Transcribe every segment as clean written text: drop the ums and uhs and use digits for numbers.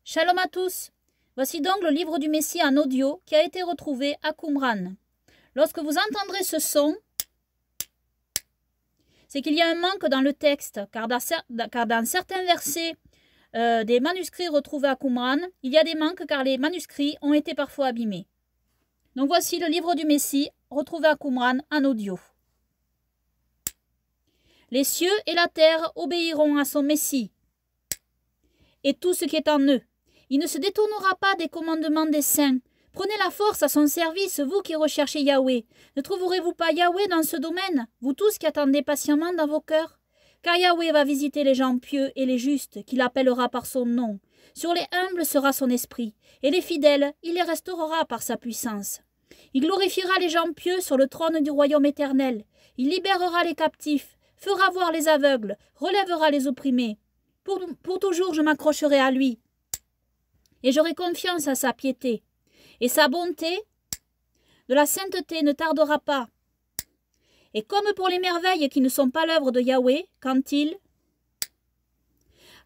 Shalom à tous. Voici donc le livre du Messie en audio qui a été retrouvé à Qumran. Lorsque vous entendrez ce son, c'est qu'il y a un manque dans le texte, car dans certains versets des manuscrits retrouvés à Qumran, il y a des manques car les manuscrits ont été parfois abîmés. Donc voici le livre du Messie retrouvé à Qumran en audio. Les cieux et la terre obéiront à son Messie et tout ce qui est en eux. Il ne se détournera pas des commandements des saints. Prenez la force à son service, vous qui recherchez Yahweh. Ne trouverez-vous pas Yahweh dans ce domaine, vous tous qui attendez patiemment dans vos cœurs? Car Yahweh va visiter les gens pieux et les justes, qu'il appellera par son nom. Sur les humbles sera son esprit, et les fidèles, il les restaurera par sa puissance. Il glorifiera les gens pieux sur le trône du royaume éternel. Il libérera les captifs, fera voir les aveugles, relèvera les opprimés. Pour toujours je m'accrocherai à lui, et j'aurai confiance à sa piété. Et sa bonté de la sainteté ne tardera pas. Et comme pour les merveilles qui ne sont pas l'œuvre de Yahweh,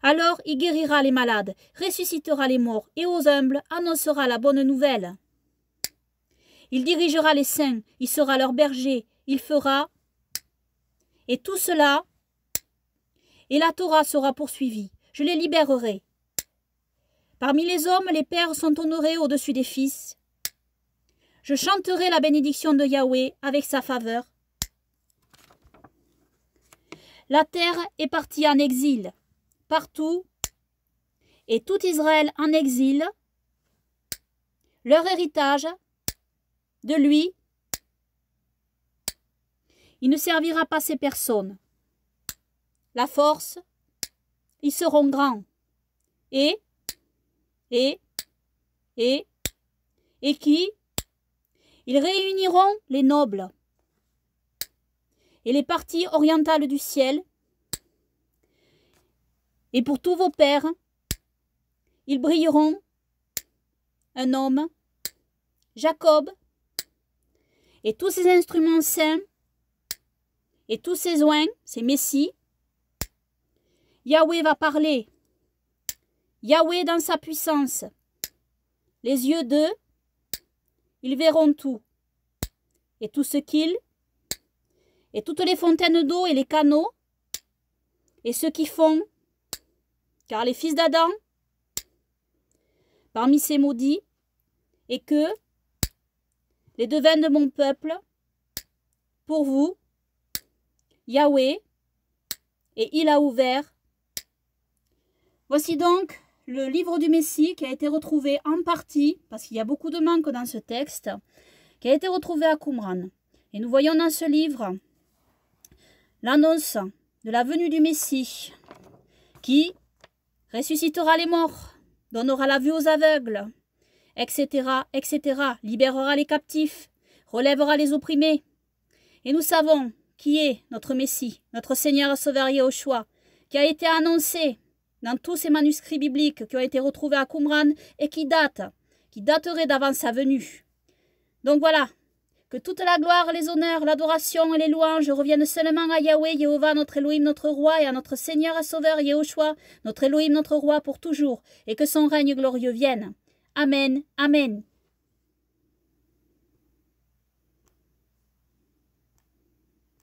alors il guérira les malades, ressuscitera les morts, et aux humbles annoncera la bonne nouvelle. Il dirigera les saints, il sera leur berger, il fera, et tout cela, et la Torah sera poursuivie, je les libérerai. Parmi les hommes, les pères sont honorés au-dessus des fils. Je chanterai la bénédiction de Yahweh avec sa faveur. La terre est partie en exil, partout, et tout Israël en exil. Leur héritage, de lui, il ne servira pas ces personnes. La force, ils seront grands. Et qui? Ils réuniront les nobles et les parties orientales du ciel. Et pour tous vos pères, ils brilleront un homme, Jacob, et tous ses instruments saints, et tous ses oins, ses messies. Yahweh va parler. Yahweh dans sa puissance. Les yeux d'eux, ils verront tout. Et tout ce qu'ils, et toutes les fontaines d'eau et les canaux, et ceux qui font, car les fils d'Adam, parmi ces maudits, et que les devins de mon peuple, pour vous, Yahweh, et il a ouvert. Voici donc le livre du Messie qui a été retrouvé en partie, parce qu'il y a beaucoup de manques dans ce texte, qui a été retrouvé à Qumran. Et nous voyons dans ce livre l'annonce de la venue du Messie, qui ressuscitera les morts, donnera la vue aux aveugles, etc., etc., libérera les captifs, relèvera les opprimés. Et nous savons qui est notre Messie, notre Seigneur Sauveur Yahushua, qui a été annoncé dans tous ces manuscrits bibliques qui ont été retrouvés à Qumran et qui dateraient d'avant sa venue. Donc voilà, que toute la gloire, les honneurs, l'adoration et les louanges reviennent seulement à Yahweh, Jéhovah, notre Elohim, notre roi, et à notre Seigneur et Sauveur Yahushua, notre Elohim, notre roi pour toujours, et que son règne glorieux vienne. Amen, Amen.